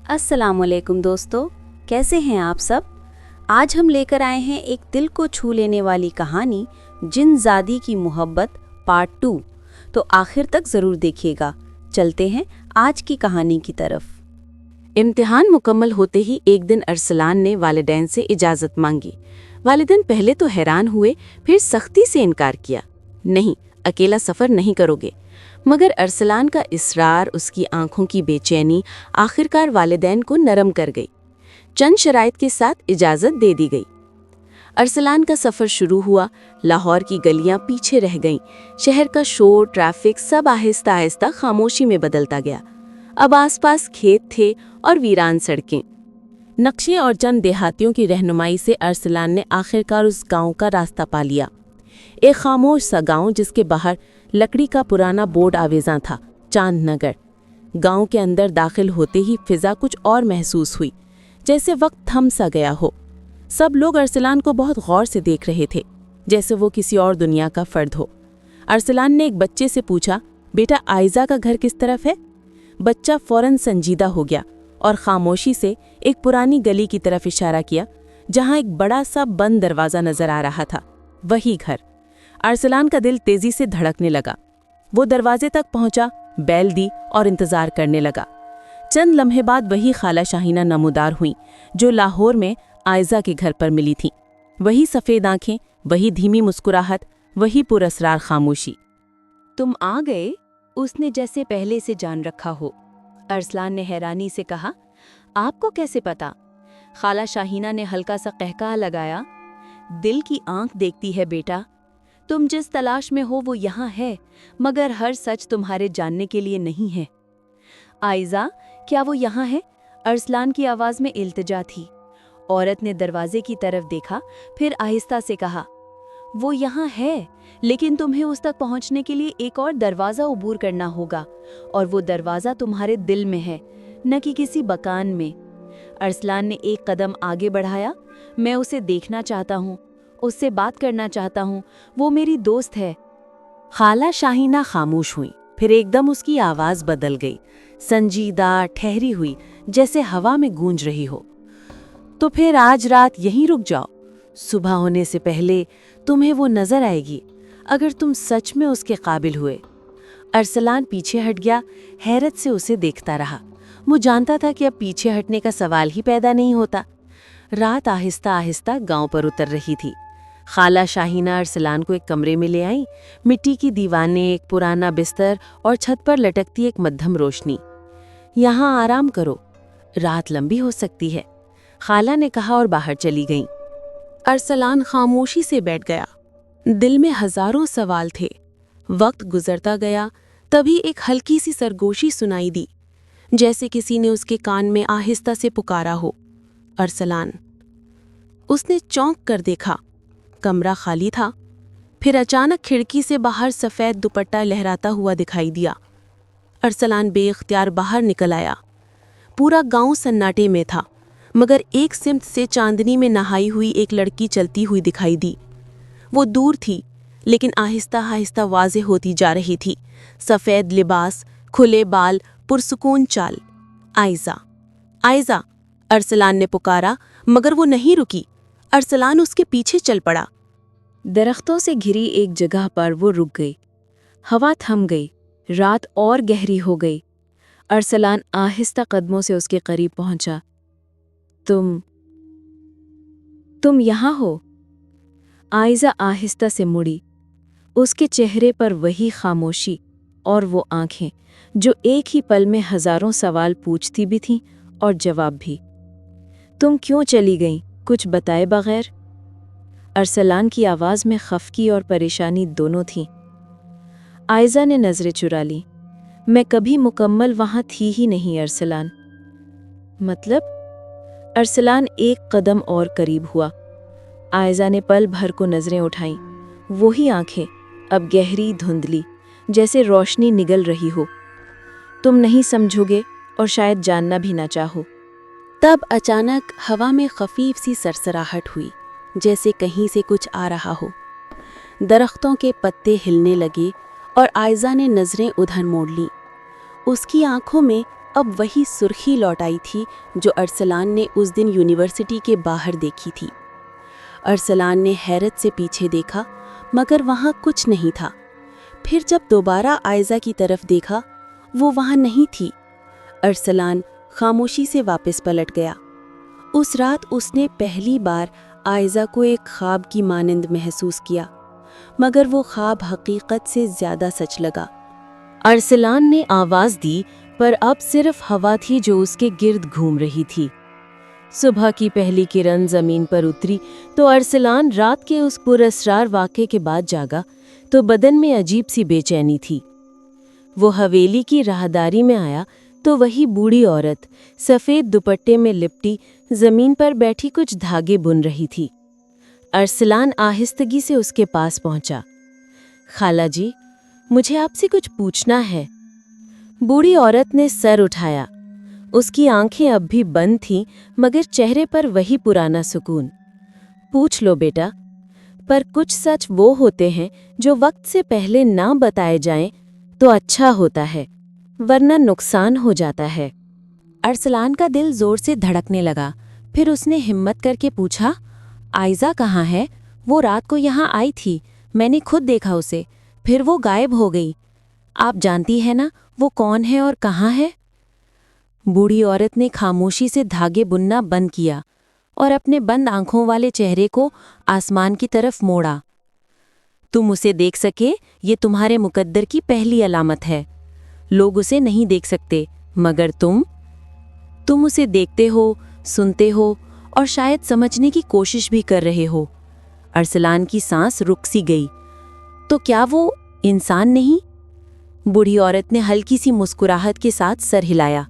अस्सलाम वालेकुम दोस्तों, कैसे हैं आप सब। आज हम लेकर आए हैं एक दिल को छू लेने वाली कहानी, जिनज़ादी की मोहब्बत पार्ट 2। तो आखिर तक ज़रूर देखिएगा। चलते हैं आज की कहानी की तरफ। इम्तिहान मुकम्मल होते ही एक दिन अरसलान ने वालिदैन से इजाज़त मांगी। वालिदैन पहले तो हैरान हुए, फिर सख्ती से इनकार किया। नहीं, अकेला सफ़र नहीं करोगे। मगर अरसलान का इसरार, उसकी आंखों की बेचैनी आखिरकार वालिदैन को नरम कर गई। चंद शराइत के साथ इजाज़त दे दी गई। अरसलान का सफ़र शुरू हुआ। लाहौर की गलियां पीछे रह गईं। शहर का शोर, ट्रैफिक सब आहिस्ता आहिस्ता खामोशी में बदलता गया। अब आसपास खेत थे और वीरान सड़कें। नक्शे और चंद देहातियों की रहनुमाई से अरसलान ने आखिरकार उस गांव का रास्ता पा लिया। एक खामोश सा गांव जिसके बाहर लकड़ी का पुराना बोर्ड आवेज़ां था, चांदनगर। गांव के अंदर दाखिल होते ही फिजा कुछ और महसूस हुई, जैसे वक्त थम सा गया हो। सब लोग अरसलान को बहुत गौर से देख रहे थे, जैसे वो किसी और दुनिया का फर्द हो। अरसलान ने एक बच्चे से पूछा, बेटा आयजा का घर किस तरफ है? बच्चा फौरन संजीदा हो गया और खामोशी से एक पुरानी गली की तरफ इशारा किया, जहां एक बड़ा सा बंद दरवाज़ा नजर आ रहा था। वही घर। अरसलान का दिल तेजी से धड़कने लगा। वो दरवाजे तक पहुंचा, बैल दी और इंतजार करने लगा। चंद लम्हे बाद वही खाला शाहीना नमूदार हुई, जो लाहौर में आयजा के घर पर मिली थी। वही सफ़ेद आंखें, वही धीमी मुस्कुराहट, वही पुरअसरार खामोशी। तुम आ गए? उसने जैसे पहले से जान रखा हो। अरसलान ने हैरानी से कहा, आपको कैसे पता? खाला शाहीना ने हल्का सा कहका लगाया, दिल की आंख देखती है बेटा। तुम जिस तलाश में हो वो यहाँ है, मगर हर सच तुम्हारे जानने के लिए नहीं है। आयजा, क्या वो यहाँ है? अरसलान की आवाज़ में इल्तिजा थी। औरत ने दरवाजे की तरफ देखा, फिर आहिस्ता से कहा, वो यहाँ है, लेकिन तुम्हें उस तक पहुँचने के लिए एक और दरवाज़ा अबूर करना होगा, और वो दरवाज़ा तुम्हारे दिल में है, न कि किसी बकान में। अरसलान ने एक कदम आगे बढ़ाया। मैं उसे देखना चाहता हूँ, उससे बात करना चाहता हूँ, वो मेरी दोस्त है। खाला शाहीना खामोश हुई, फिर एकदम उसकी आवाज़ बदल गई, संजीदा, ठहरी हुई, जैसे हवा में गूंज रही हो। तो फिर आज रात यहीं रुक जाओ। सुबह होने से पहले तुम्हें वो नजर आएगी, अगर तुम सच में उसके काबिल हुए। अरसलान पीछे हट गया, हैरत से उसे देखता रहा। वो जानता था कि अब पीछे हटने का सवाल ही पैदा नहीं होता। रात आहिस्ता आहिस्ता गांव पर उतर रही थी। खाला शाहीना अरसलान को एक कमरे में ले आई। मिट्टी की दीवानें, एक पुराना बिस्तर और छत पर लटकती एक मध्यम रोशनी। यहाँ आराम करो, रात लंबी हो सकती है, खाला ने कहा और बाहर चली गईं। अरसलान खामोशी से बैठ गया। दिल में हजारों सवाल थे। वक्त गुजरता गया, तभी एक हल्की सी सरगोशी सुनाई दी, जैसे किसी ने उसके कान में आहिस्ता से पुकारा हो, अरसलान। उसने चौंक कर देखा, कमरा खाली था। फिर अचानक खिड़की से बाहर सफ़ेद दुपट्टा लहराता हुआ दिखाई दिया। अरसलान बेइख्तियार बाहर निकल आया। पूरा गांव सन्नाटे में था, मगर एक सिमत से चांदनी में नहाई हुई एक लड़की चलती हुई दिखाई दी। वो दूर थी, लेकिन आहिस्ता आहिस्ता वाज़ेह होती जा रही थी। सफ़ेद लिबास, खुले बाल, पुरसुकून चाल। आयजा, आयजा, अरसलान ने पुकारा, मगर वो नहीं रुकी। अरसलान उसके पीछे चल पड़ा। दरख्तों से घिरी एक जगह पर वो रुक गई। हवा थम गई, रात और गहरी हो गई। अरसलान आहिस्ता कदमों से उसके करीब पहुंचा। तुम यहाँ हो? आयजा आहिस्ता से मुड़ी। उसके चेहरे पर वही खामोशी और वो आंखें जो एक ही पल में हजारों सवाल पूछती भी थीं और जवाब भी। तुम क्यों चली गईं, कुछ बताए बगैर? अरसलान की आवाज़ में खफकी और परेशानी दोनों थीं। आयजा ने नज़रें चुरा ली। मैं कभी मुकम्मल वहाँ थी ही नहीं अरसलान। मतलब? अरसलान एक कदम और करीब हुआ। आयजा ने पल भर को नज़रें उठाईं। वही आंखें, अब गहरी धुंधली, जैसे रोशनी निगल रही हो। तुम नहीं समझोगे और शायद जानना भी ना चाहो। तब अचानक हवा में खफीफ सी सरसराहट हुई, जैसे कहीं से कुछ आ रहा हो। दरख्तों के पत्ते हिलने लगे और आयजा ने नज़रें उधर मोड़ लीं। उसकी आंखों में اب وہی سرخی لوٹ آئی تھی جو ارسلان نے اس دن یونیورسٹی کے باہر دیکھی تھی۔ ارسلان نے حیرت سے پیچھے دیکھا مگر وہاں کچھ نہیں تھا۔ پھر جب دوبارہ آئزہ کی طرف دیکھا وہ وہاں نہیں تھی۔ ارسلان خاموشی سے واپس پلٹ گیا۔ اس رات اس نے پہلی بار آئزہ کو ایک خواب کی مانند محسوس کیا، مگر وہ خواب حقیقت سے زیادہ سچ لگا۔ ارسلان نے آواز دی پر اب صرف ہوا تھی جو اس کے گرد گھوم رہی تھی۔ صبح کی پہلی کرن زمین پر اتری تو ارسلان رات کے اس پراسرار واقعے کے بعد جاگا تو بدن میں عجیب سی بے چینی تھی۔ وہ حویلی کی راہداری میں آیا تو وہی بوڑھی عورت سفید دوپٹے میں لپٹی زمین پر بیٹھی کچھ دھاگے بن رہی تھی۔ ارسلان آہستگی سے اس کے پاس پہنچا۔ خالہ جی، مجھے آپ سے کچھ پوچھنا ہے۔ بوڑھی عورت نے سر اٹھایا۔ اس کی آنکھیں اب بھی بند تھیں مگر چہرے پر وہی پرانا سکون۔ پوچھ لو بیٹا، پر کچھ سچ وہ ہوتے ہیں جو وقت سے پہلے نہ بتائے جائیں تو اچھا ہوتا ہے، ورنہ نقصان ہو جاتا ہے۔ ارسلان کا دل زور سے دھڑکنے لگا۔ پھر اس نے ہمت کر کے پوچھا، آئزہ کہاں ہے؟ وہ رات کو یہاں آئی تھی، میں نے خود دیکھا اسے، پھر وہ غائب ہو گئی۔ آپ جانتی ہے نا وہ کون ہے اور کہاں ہے؟ بوڑھی عورت نے خاموشی سے دھاگے بننا بند کیا اور اپنے بند آنکھوں والے چہرے کو آسمان کی طرف موڑا۔ تم اسے دیکھ سکے یہ تمہارے مقدر کی پہلی علامت ہے۔ لوگ اسے نہیں دیکھ سکتے مگر تم اسے دیکھتے ہو، سنتے ہو اور شاید سمجھنے کی کوشش بھی کر رہے ہو۔ ارسلان کی سانس رک سی گئی۔ تو کیا وہ انسان نہیں؟ بوڑھی عورت نے ہلکی سی مسکراہٹ کے ساتھ سر ہلایا۔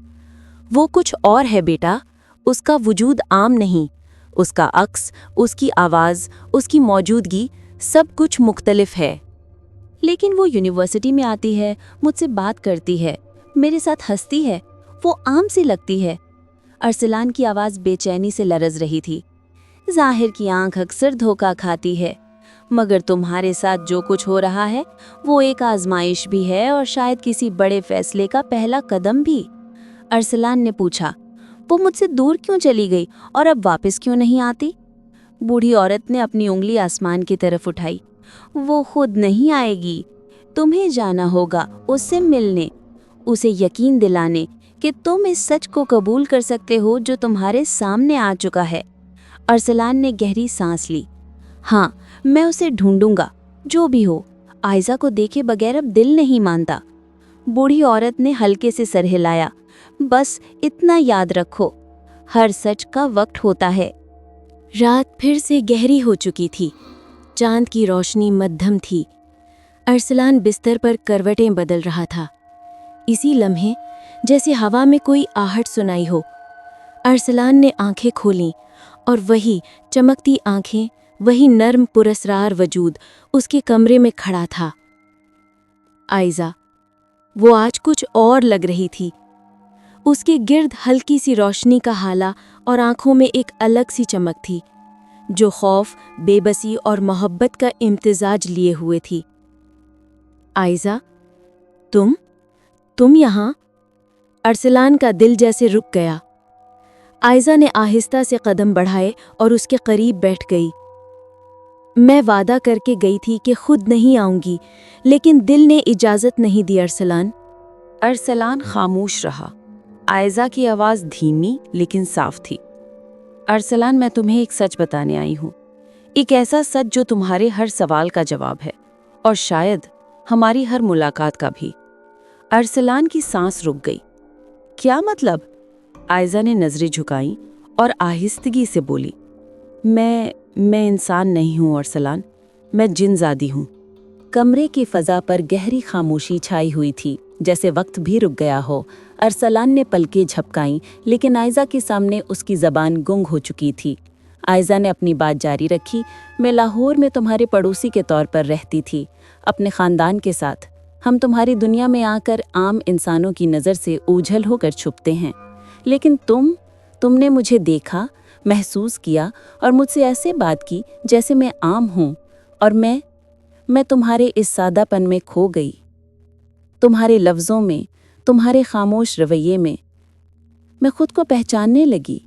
وہ کچھ اور ہے بیٹا، اس کا وجود عام نہیں، اس کا عکس، اس کی آواز، اس کی موجودگی، سب کچھ مختلف ہے۔ لیکن وہ یونیورسٹی میں آتی ہے، مجھ سے بات کرتی ہے، میرے ساتھ ہنستی ہے، وہ عام سی لگتی ہے۔ ارسلان کی آواز بے چینی سے لرز رہی تھی۔ ظاہر کی آنکھ اکثر دھوکہ کھاتی ہے، مگر تمہارے ساتھ جو کچھ ہو رہا ہے وہ ایک آزمائش بھی ہے اور شاید کسی بڑے فیصلے کا پہلا قدم بھی۔ ارسلان نے پوچھا، وہ مجھ سے دور کیوں چلی گئی اور اب واپس کیوں نہیں آتی؟ بوڑھی عورت نے اپنی انگلی آسمان کی طرف اٹھائی۔ وہ خود نہیں آئے گی، تمہیں جانا ہوگا اس سے ملنے، اسے یقین دلانے کہ تم اس سچ کو قبول کر سکتے ہو جو تمہارے سامنے آ چکا ہے۔ ارسلان نے گہری سانس لی۔ ہاں، میں اسے ڈھونڈوں گا، جو بھی ہو۔ آئزہ کو دیکھے بغیر اب دل نہیں مانتا۔ بوڑھی عورت نے ہلکے سے سر ہلایا۔ بس اتنا یاد رکھو، ہر سچ کا وقت ہوتا ہے۔ رات پھر سے گہری ہو چکی تھی۔ چاند کی روشنی مدھم تھی۔ ارسلان بستر پر کروٹیں بدل رہا تھا۔ اسی لمحے جیسے ہوا میں کوئی آہٹ سنائی ہو، ارسلان نے آنکھیں کھولیں اور وہی چمکتی آنکھیں، وہی نرم پراسرار وجود اس کے کمرے میں کھڑا تھا۔ آئزہ، وہ آج کچھ اور لگ رہی تھی۔ اس کے گرد ہلکی سی روشنی کا ہالہ اور آنکھوں میں ایک الگ سی چمک تھی جو خوف، بے بسی اور محبت کا امتزاج لیے ہوئے تھی۔ آئزہ، تم یہاں؟ ارسلان کا دل جیسے رک گیا۔ آئزہ نے آہستہ سے قدم بڑھائے اور اس کے قریب بیٹھ گئی۔ میں وعدہ کر کے گئی تھی کہ خود نہیں آؤں گی، لیکن دل نے اجازت نہیں دی ارسلان۔ ارسلان خاموش رہا۔ آئزہ کی آواز دھیمی لیکن صاف تھی۔ ارسلان، میں تمہیں ایک سچ بتانے آئی ہوں، ایک ایسا سچ جو تمہارے ہر سوال کا جواب ہے اور شاید ہماری ہر ملاقات کا بھی۔ ارسلان کی سانس رک گئی۔ کیا مطلب؟ آئزہ نے نظریں جھکائیں اور آہستگی سے بولی، میں انسان نہیں ہوں ارسلان، میں جن زادی ہوں۔ کمرے کی فضا پر گہری خاموشی چھائی ہوئی تھی، جیسے وقت بھی رک گیا ہو۔ ارسلان نے پلکیں جھپکائیں لیکن آئزہ کے سامنے اس کی زبان گنگ ہو چکی تھی۔ آئزہ نے اپنی بات جاری رکھی، میں لاہور میں تمہارے پڑوسی کے طور پر رہتی تھی، اپنے خاندان کے ساتھ۔ ہم تمہاری دنیا میں آ کر عام انسانوں کی نظر سے اوجھل ہو کر چھپتے ہیں، لیکن تم نے مجھے دیکھا، محسوس کیا اور مجھ سے ایسے بات کی جیسے میں عام ہوں، اور میں تمہارے اس سادہ پن میں کھو گئی، تمہارے لفظوں میں، تمہارے خاموش رویے میں، मैं खुद को पहचानने लगी।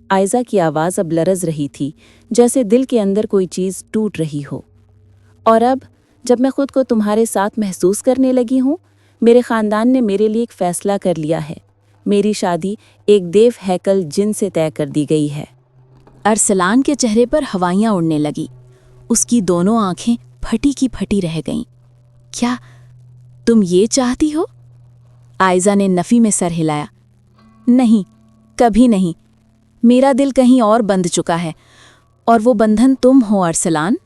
आयजा की आवाज़ अब लरज रही थी, जैसे दिल के अंदर कोई चीज़ टूट रही हो। और अब जब मैं खुद को तुम्हारे साथ महसूस करने लगी हूँ, मेरे ख़ानदान ने मेरे लिए एक फ़ैसला कर लिया है। मेरी शादी एक देव हैकल जिन से तय कर दी गई है। अरसलान के चेहरे पर हवाइयाँ उड़ने लगी। उसकी दोनों आंखें फटी की फटी रह गईं। क्या तुम ये चाहती हो? आयजा ने नफ़ी में सर हिलाया। नहीं, कभी नहीं। मेरा दिल कहीं और बंध चुका है, और वो बंधन तुम हो अरसलान।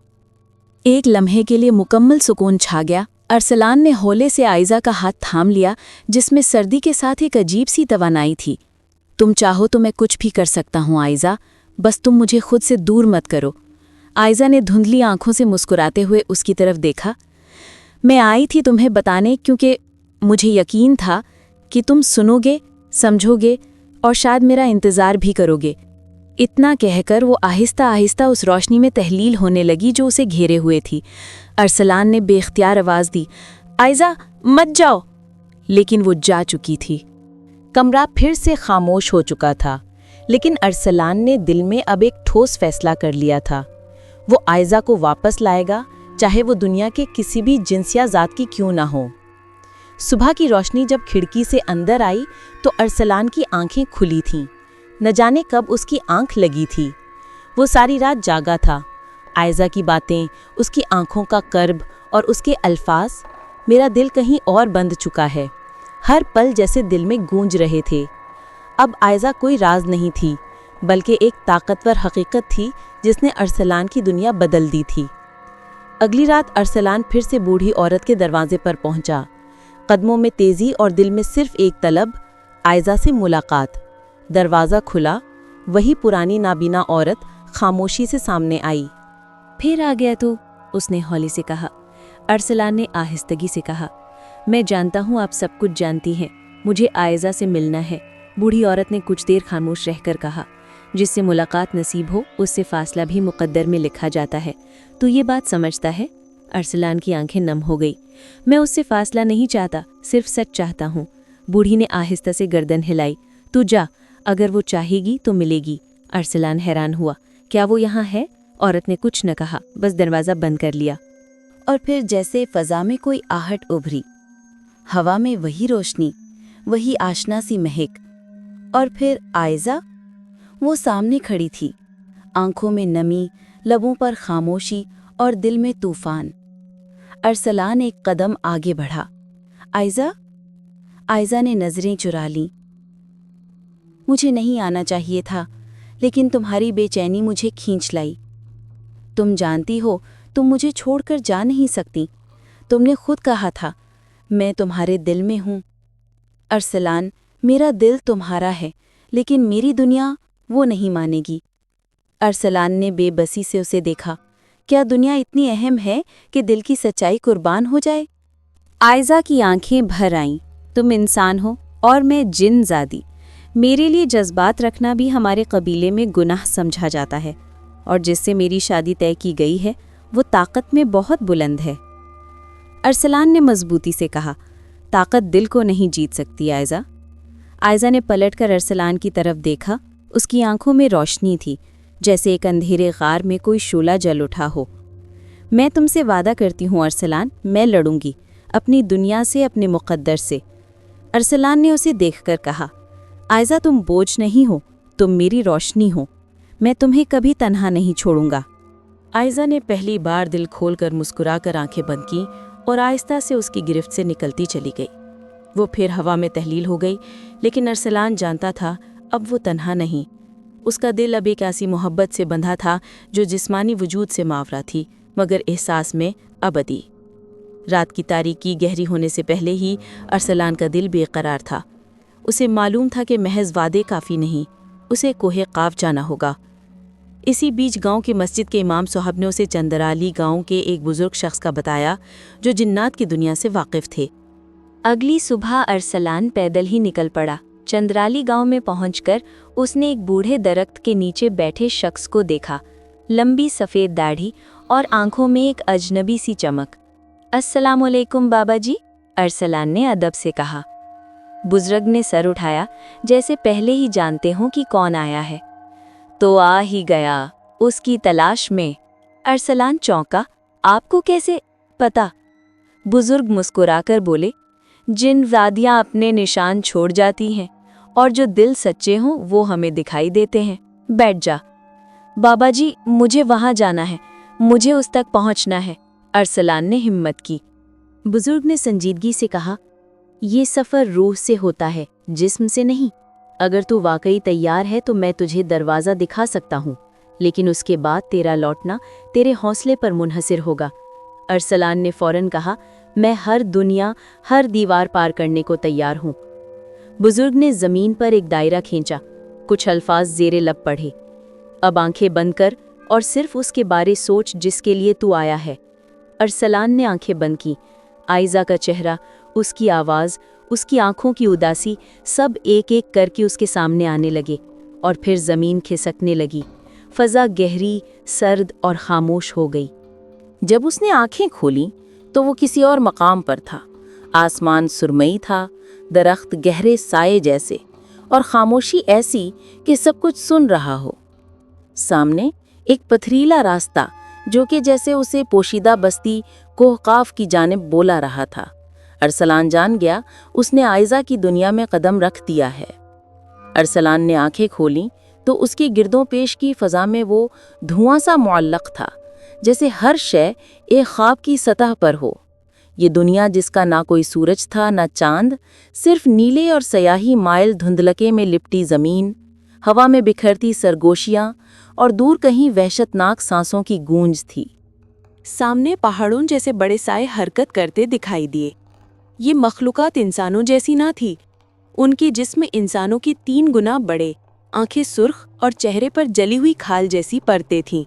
एक लम्हे के लिए मुकम्मल सुकून छा गया। अरसलान ने हौले से आयजा का हाथ थाम लिया, जिसमें सर्दी के साथ एक अजीब सी तवानाई थी। तुम चाहो तो मैं कुछ भी कर सकता हूँ आयजा, बस तुम मुझे खुद से दूर मत करो। आयजा ने धुंधली आंखों से मुस्कुराते हुए उसकी तरफ देखा। मैं आई थी तुम्हें बताने, क्योंकि मुझे यकीन था कि तुम सुनोगे, समझोगे और शायद मेरा इंतज़ार भी करोगे। इतना कहकर वो आहिस्ता आहिस्ता उस रोशनी में तहलील होने लगी जो उसे घेरे हुए थी। अरसलान ने बेख्तियार आवाज़ दी, आयजा मत जाओ, लेकिन वो जा चुकी थी। कमरा फिर से खामोश हो चुका था, लेकिन अरसलान ने दिल में अब एक ठोस फैसला कर लिया था। वो आयजा को वापस लाएगा, चाहे वो दुनिया के किसी भी जिन्स या ज़ात की क्यों ना हो। सुबह की रोशनी जब खिड़की से अंदर आई तो अरसलान की आंखें खुली थीं। न जाने कब उसकी आंख लगी थी। वो सारी रात जागा था। आयजा की बातें, उसकी आंखों का कर्ब और उसके अल्फाज, मेरा दिल कहीं और बंध चुका है, हर पल जैसे दिल में गूंज रहे थे। अब आयजा कोई राज नहीं थी, बल्कि एक ताकतवर हकीकत थी जिसने अरसलान की दुनिया बदल दी थी। अगली रात अरसलान फिर से बूढ़ी औरत के दरवाजे पर पहुंचा। कदमों में तेजी और दिल में सिर्फ एक तलब, आयजा से मुलाकात। दरवाज़ा खुला, वही पुरानी नाबीना औरत खामोशी से सामने आई। फिर आ गया तू, उसने हौली से कहा। अरसलान ने आहिस्तगी से कहा, मैं जानता हूँ आप सब कुछ जानती हैं, मुझे आयजा से मिलना है। बूढ़ी औरत ने कुछ देर खामोश रहकर कहा, जिससे मुलाकात नसीब हो उससे फासला भी मुकद्दर में लिखा जाता है। तू ये बात समझता है? अरसलान की आंखें नम हो गई। मैं उससे फासला नहीं चाहता, सिर्फ सच चाहता हूँ। बूढ़ी ने आहिस्ता से गर्दन हिलाई। तू जा, अगर वो चाहेगी तो मिलेगी। अरसलान हैरान हुआ, क्या वो यहाँ है? औरत ने कुछ न कहा, बस दरवाज़ा बंद कर लिया। और फिर जैसे फ़ज़ा में कोई आहट उभरी, हवा में वही रोशनी, वही आशना सी महक। और फिर आयजा, वो सामने खड़ी थी, आंखों में नमी, लबों पर खामोशी और दिल में तूफान। अरसलान एक कदम आगे बढ़ा। आयजा? आयजा ने नज़रें चुरा लीं। मुझे नहीं आना चाहिए था, लेकिन तुम्हारी बेचैनी मुझे खींच लाई। तुम जानती हो, तुम मुझे छोड़कर जा नहीं सकती। तुमने खुद कहा था, मैं तुम्हारे दिल में हूँ। अरसलान, मेरा दिल तुम्हारा है, लेकिन मेरी दुनिया वो नहीं मानेगी। अरसलान ने बेबसी से उसे देखा। क्या दुनिया इतनी अहम है कि दिल की सच्चाई कुर्बान हो जाए? आयजा की आंखें भर आईं। तुम इंसान हो और मैं जिन-ज़ादी। मेरे लिए जज्बात रखना भी हमारे कबीले में गुनाह समझा जाता है, और जिससे मेरी शादी तय की गई है वो ताकत में बहुत बुलंद है। अरसलान ने मजबूती से कहा, ताकत दिल को नहीं जीत सकती आयजा। आयजा ने पलटकर अरसलान की तरफ देखा। उसकी आंखों में रोशनी थी, जैसे एक अंधेरे गार में कोई शोला जल उठा हो। मैं तुमसे वादा करती हूँ अरसलान, मैं लड़ूंगी, अपनी दुनिया से, अपने मुक़द्दर से। अरसलान ने उसे देखकर कहा, आयजा तुम बोझ नहीं हो, तुम मेरी रोशनी हो। मैं तुम्हें कभी तन्हा नहीं छोड़ूंगा। आयजा ने पहली बार दिल खोलकर मुस्कुराकर आंखें बंद की और आहिस्ता से उसकी गिरफ्त से निकलती चली गई। वो फिर हवा में तहलील हो गई, लेकिन अरसलान जानता था अब वो तन्हा नहीं। उसका दिल अब एक ऐसी मोहब्बत से बंधा था जो जिस्मानी वजूद से मावरा थी, मगर एहसास में अबदी। रात की तारीकी गहरी होने से पहले ही अरसलान का दिल बेकरार था। उसे मालूम था कि महज वादे काफ़ी नहीं, उसे कोहे क़ाफ जाना होगा। इसी बीच गांव की मस्जिद के इमाम साहब ने उसे चंद्राली गांव के एक बुजुर्ग शख्स का बताया जो जिन्नात की दुनिया से वाकिफ़ थे। अगली सुबह अरसलान पैदल ही निकल पड़ा। चंद्राली गांव में पहुंचकर उसने एक बूढ़े दरख्त के नीचे बैठे शख्स को देखा। लंबी सफ़ेद दाढ़ी और आंखों में एक अजनबी सी चमक। अस्सलामुअलैकुम बाबा जी, अरसलान ने अदब से कहा। बुजुर्ग ने सर उठाया, जैसे पहले ही जानते हों कि कौन आया है। तो आ ही गया, उसकी तलाश में। अरसलान चौंका, आपको कैसे पता? बुजुर्ग मुस्कुराकर बोले, जिन वादियाँ अपने निशान छोड़ जाती हैं और जो दिल सच्चे हों वो हमें दिखाई देते हैं। बैठ जा। बाबा जी, मुझे वहाँ जाना है, मुझे उस तक पहुँचना है। अरसलान ने हिम्मत की। बुजुर्ग ने संजीदगी से कहा, ये सफ़र रूह से होता है, जिस्म से नहीं। अगर तू वाकई तैयार है तो मैं तुझे दरवाज़ा दिखा सकता हूँ, लेकिन उसके बाद तेरा लौटना तेरे हौसले पर मुनहसिर होगा। अरसलान ने फौरन कहा, मैं हर दुनिया, हर दीवार पार करने को तैयार हूँ। बुजुर्ग ने ज़मीन पर एक दायरा खींचा, कुछ अल्फाज ज़ेरे लब पढ़े। अब आंखें बंद कर और सिर्फ उसके बारे सोच जिसके लिए तू आया है। अरसलान ने आंखें बंद की। आइज़ा का चेहरा, उसकी आवाज़, उसकी आंखों की उदासी, सब एक एक करके उसके सामने आने लगे और फिर ज़मीन खिसकने लगी। फ़ज़ा गहरी, सर्द और खामोश हो गई। जब उसने आंखें खोली तो वो किसी और मकाम पर था। आसमान सुरमई था, दरख्त गहरे साए जैसे, और खामोशी ऐसी कि सब कुछ सुन रहा हो। सामने एक पथरीला रास्ता, जो कि जैसे उसे पोशीदा बस्ती कोहकाफ की जानिब बोला रहा था। अरसलान जान गया उसने आइज़ा की दुनिया में कदम रख दिया है। अरसलान ने आंखें खोलीं तो उसके गिरदों पेश की फ़ज़ा में वो धुआं सा मुअल्लक़ था, जैसे हर शय एक ख्वाब की सतह पर हो। ये दुनिया जिसका ना कोई सूरज था ना चांद, सिर्फ नीले और सयाही माइल धुंधलके में लिपटी ज़मीन, हवा में बिखरती सरगोशियाँ और दूर कहीं वहशतनाक सांसों की गूंज थी। सामने पहाड़ों जैसे बड़े साए हरकत करते दिखाई दिए। ये मखलूक़ात इंसानों जैसी ना थी। उनके जिस्म इंसानों की 3 गुना बड़े, आंखें सुर्ख और चेहरे पर जली हुई खाल जैसी परतें थीं।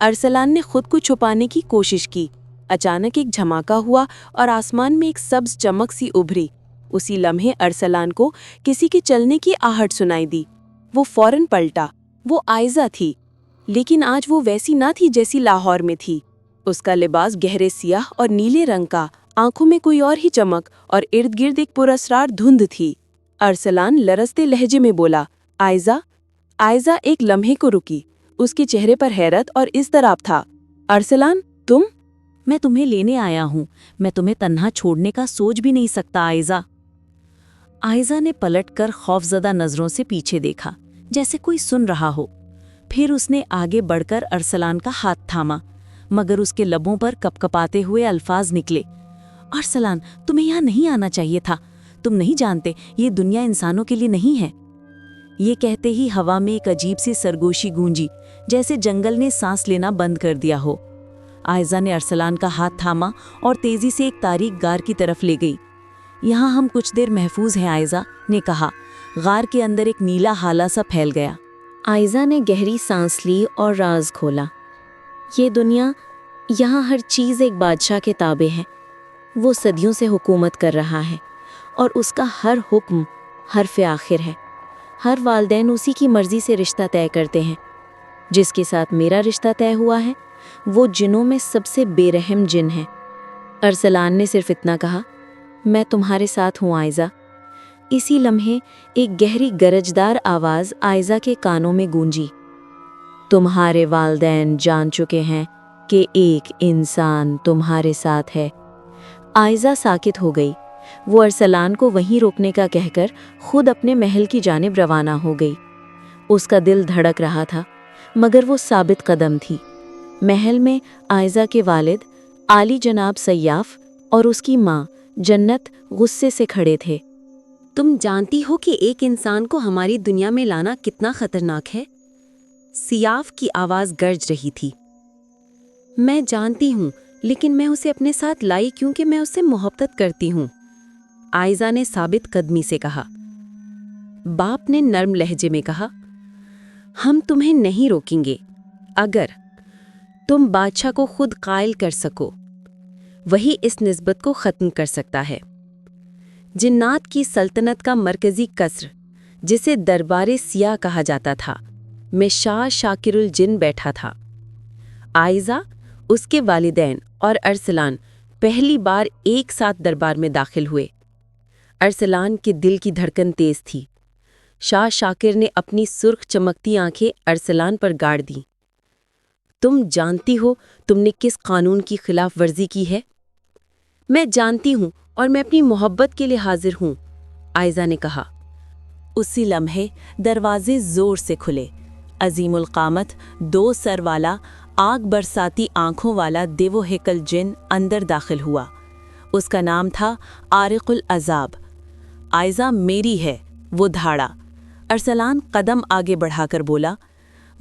अरसलान ने खुद को छुपाने की कोशिश की। अचानक एक झमाका हुआ और आसमान में एक सब्ज चमक सी उभरी। उसी लम्हे अरसलान को किसी के चलने की आहट सुनाई दी। वो फौरन पलटा। वो आइज़ा थी, लेकिन आज वो वैसी ना थी जैसी लाहौर में थी। उसका लिबास गहरे सियाह और नीले रंग का, आंखों में कोई और ही चमक और इर्द गिर्द एक पुरस्रार धुंध थी। अरसलान लरजते लहजे में बोला, आइज़ा। आइज़ा एक लम्हे को रुकी। उसके चेहरे पर हैरत और इज़्तिराब था। अरसलान, तुम? मैं तुम्हें लेने आया हूँ। मैं तुम्हें तन्हा छोड़ने का सोच भी नहीं सकता आइज़ा। आइज़ा ने पलटकर खौफज़दा नज़रों से पीछे देखा, जैसे कोई सुन रहा हो। फिर उसने आगे बढ़कर अरसलान का हाथ थामा, मगर उसके लबों पर कपकपाते हुए अल्फाज निकले, अरसलान, तुम्हें यहाँ नहीं आना चाहिए था। तुम नहीं जानते, ये दुनिया इंसानों के लिए नहीं है। ये कहते ही हवा में एक अजीब सी सरगोशी गूंजी, जैसे जंगल ने सांस लेना बंद कर दिया हो। आइज़ा ने अरसलान का हाथ थामा और तेजी से एक तारीक गार की तरफ ले गई। यहाँ हम कुछ देर महफूज हैं, आइज़ा ने कहा। गार के अंदर एक नीला हाला सा फैल गया। आइज़ा ने गहरी सांस ली और राज खोला। ये दुनिया, यहाँ हर चीज़ एक बादशाह के ताबे है। वो सदियों से हुकूमत कर रहा है और उसका हर हुक्म हर्फ आखिर है। हर वालिदैन उसी की मर्ज़ी से रिश्ता तय करते हैं। जिसके साथ मेरा रिश्ता तय हुआ है वो जिनों में सबसे बेरहम जिन है। अरसलान ने सिर्फ इतना कहा, मैं तुम्हारे साथ हूँ आइज़ा। इसी लम्हे एक गहरी गरजदार आवाज़ आइज़ा के कानों में गूंजी, तुम्हारे वालिदैन जान चुके हैं कि एक इंसान तुम्हारे साथ है। आइज़ा साकित हो गई। वो अरसलान को वहीं रोकने का कहकर खुद अपने महल की जानिब रवाना हो गई। उसका दिल धड़क रहा था, मगर वो साबित कदम थी। महल में आइज़ा के वालिद आली जनाब सयाफ और उसकी माँ जन्नत गुस्से से खड़े थे। तुम जानती हो कि एक इंसान को हमारी दुनिया में लाना कितना खतरनाक है? सियाफ की आवाज़ गरज रही थी। मैं जानती हूँ, लेकिन मैं उसे अपने साथ लाई क्योंकि मैं उससे मोहब्बत करती हूँ, आइज़ा ने साबित कदमी से कहा। बाप ने नर्म लहजे में कहा, हम तुम्हें नहीं रोकेंगे अगर तुम बादशाह को खुद कायल कर सको। वही इस निस्बत को ख़त्म कर सकता है। जिन्नात की सल्तनत का मरकज़ी कसर, जिसे दरबारे सिया कहा जाता था, में शाह शाकिरुल जिन बैठा था। आइज़ा, उसके वालिदैन और अरसलान पहली बार एक साथ दरबार में दाखिल हुए। ارسلان کے دل کی دھڑکن تیز تھی۔ شاہ شاکر نے اپنی سرخ چمکتی آنکھیں ارسلان پر گاڑ دیں۔ تم جانتی ہو تم نے کس قانون کی خلاف ورزی کی ہے؟ میں جانتی ہوں اور میں اپنی محبت کے لیے حاضر ہوں، عائزہ نے کہا۔ اسی لمحے دروازے زور سے کھلے۔ عظیم القامت 2 سر والا آگ برساتی آنکھوں والا دیو ہیکل جن اندر داخل ہوا۔ اس کا نام تھا عارق العذاب۔ عائزہ میری ہے، وہ دھاڑا۔ ارسلان قدم آگے بڑھا کر بولا،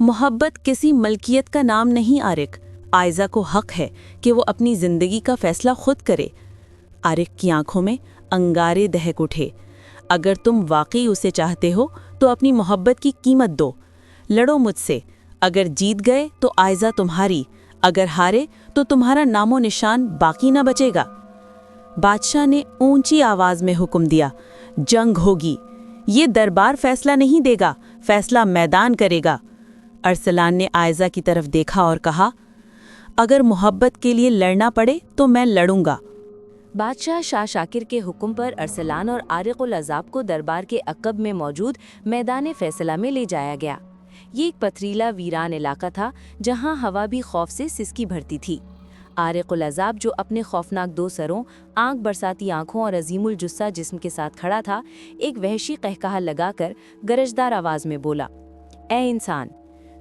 محبت کسی ملکیت کا نام نہیں عارق۔ عائزہ کو حق ہے کہ وہ اپنی زندگی کا فیصلہ خود کرے۔ عارق کی آنکھوں میں انگارے دہک اٹھے۔ اگر تم واقعی اسے چاہتے ہو تو اپنی محبت کی قیمت دو، لڑو مجھ سے۔ اگر جیت گئے تو عائزہ تمہاری، اگر ہارے تو تمہارا نام و نشان باقی نہ بچے گا۔ بادشاہ نے اونچی آواز میں حکم دیا، جنگ ہوگی۔ یہ دربار فیصلہ نہیں دے گا، فیصلہ میدان کرے گا۔ ارسلان نے عائزہ کی طرف دیکھا اور کہا، اگر محبت کے لیے لڑنا پڑے تو میں لڑوں گا۔ بادشاہ شاہ شاکر کے حکم پر ارسلان اور عارق العذاب کو دربار کے عقب میں موجود میدان فیصلہ میں لے جایا گیا۔ یہ ایک پتھریلا ویران علاقہ تھا جہاں ہوا بھی خوف سے سسکی بھرتی تھی۔ عارق العذاب جو اپنے خوفناک 2 سروں، آنکھ برساتی آنکھوں اور عظیم الجثہ جسم کے ساتھ کھڑا تھا، ایک وحشی قہقہا لگا کر گرجدار آواز میں بولا، اے انسان،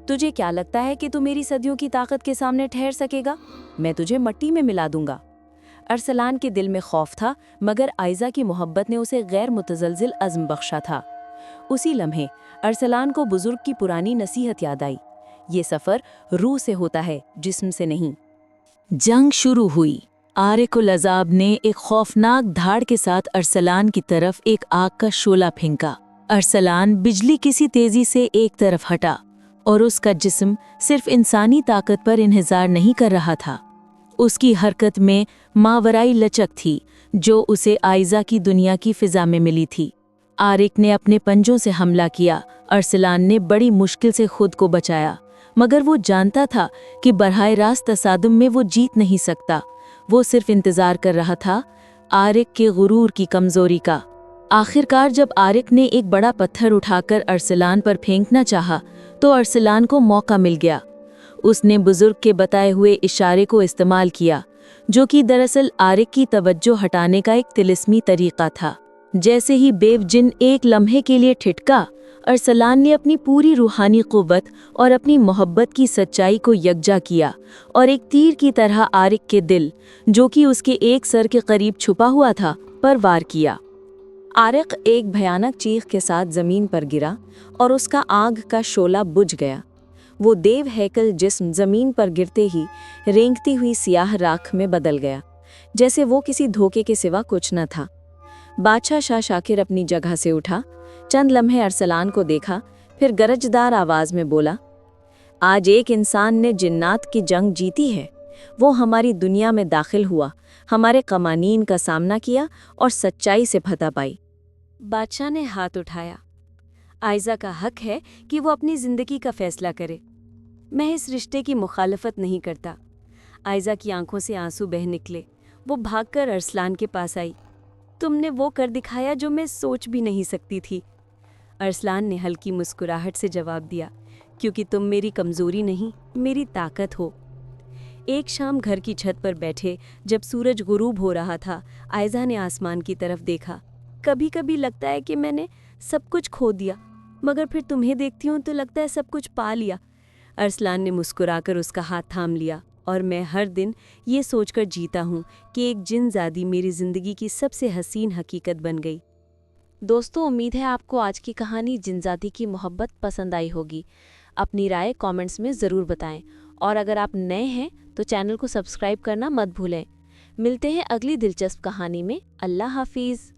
تجھے کیا لگتا ہے کہ تو میری صدیوں کی طاقت کے سامنے ٹھہر سکے گا؟ میں تجھے مٹی میں ملا دوں گا۔ ارسلان کے دل میں خوف تھا، مگر عائزہ کی محبت نے اسے غیر متزلزل عزم بخشا تھا۔ اسی لمحے ارسلان کو بزرگ کی پرانی نصیحت یاد آئی، یہ سفر روح سے ہوتا ہے، جسم سے نہیں۔ جنگ شروع ہوئی۔ عارق العذاب نے ایک خوفناک دھاڑ کے ساتھ ارسلان کی طرف ایک آگ کا شعلہ پھینکا۔ ارسلان بجلی کسی تیزی سے ایک طرف ہٹا اور اس کا جسم صرف انسانی طاقت پر انحصار نہیں کر رہا تھا۔ اس کی حرکت میں ماورائی لچک تھی جو اسے عائزہ کی دنیا کی فضا میں ملی تھی۔ عارق نے اپنے پنجوں سے حملہ کیا۔ ارسلان نے بڑی مشکل سے خود کو بچایا، مگر وہ جانتا تھا کہ براہ راست تصادم میں وہ جیت نہیں سکتا۔ وہ صرف انتظار کر رہا تھا عارق کے غرور کی کمزوری کا۔ آخرکار جب عارق نے ایک بڑا پتھر اٹھا کر ارسلان پر پھینکنا چاہا تو ارسلان کو موقع مل گیا۔ اس نے بزرگ کے بتائے ہوئے اشارے کو استعمال کیا، جو کہ دراصل عارق کی توجہ ہٹانے کا ایک طلسمی طریقہ تھا۔ جیسے ہی بیو جن ایک لمحے کے لیے ٹھٹکا، ارسلان نے اپنی پوری روحانی قوت اور اپنی محبت کی سچائی کو یکجا کیا اور ایک تیر کی طرح عارق کے دل، جو کہ اس کے ایک سر کے قریب چھپا ہوا تھا، پر وار کیا۔ عارق ایک بھیانک چیخ کے ساتھ زمین پر گرا اور اس کا آگ کا شعلہ بجھ گیا۔ وہ دیو ہیکل جسم زمین پر گرتے ہی رینگتی ہوئی سیاہ راکھ میں بدل گیا، جیسے وہ کسی دھوکے کے سوا کچھ نہ تھا۔ بادشاہ شاہ شاکر اپنی جگہ سے اٹھا، چند لمحے ارسلان کو دیکھا، پھر گرجدار آواز میں بولا، آج ایک انسان نے جنات کی جنگ جیتی ہے۔ وہ ہماری دنیا میں داخل ہوا، ہمارے قوانین کا سامنا کیا اور سچائی سے فتح پائی۔ بادشاہ نے ہاتھ اٹھایا، عائزہ کا حق ہے کہ وہ اپنی زندگی کا فیصلہ کرے۔ میں اس رشتے کی مخالفت نہیں کرتا۔ عائزہ کی آنکھوں سے آنسو بہہ نکلے۔ وہ بھاگ کر ارسلان کے پاس آئی۔ تم نے وہ کر دکھایا جو میں سوچ بھی نہیں سکتی تھی۔ ارسلان نے ہلکی مسکراہٹ سے جواب دیا، کیونکہ تم میری کمزوری نہیں، میری طاقت ہو۔ ایک شام گھر کی چھت پر بیٹھے جب سورج غروب ہو رہا تھا، عائزہ نے آسمان کی طرف دیکھا۔ کبھی کبھی لگتا ہے کہ میں نے سب کچھ کھو دیا، مگر پھر تمہیں دیکھتی ہوں تو لگتا ہے سب کچھ پا لیا۔ ارسلان نے مسکرا کر اس کا ہاتھ تھام لیا، اور میں ہر دن یہ سوچ کر جیتا ہوں کہ ایک جن زادی میری زندگی کی سب سے حسین حقیقت بن گئی۔ دوستو، امید ہے آپ کو آج کی کہانی جنزادی کی محبت پسند آئی ہوگی۔ اپنی رائے کامنٹس میں ضرور بتائیں، اور اگر آپ نئے ہیں تو چینل کو سبسکرائب کرنا مت بھولیں۔ ملتے ہیں اگلی دلچسپ کہانی میں۔ اللہ حافظ۔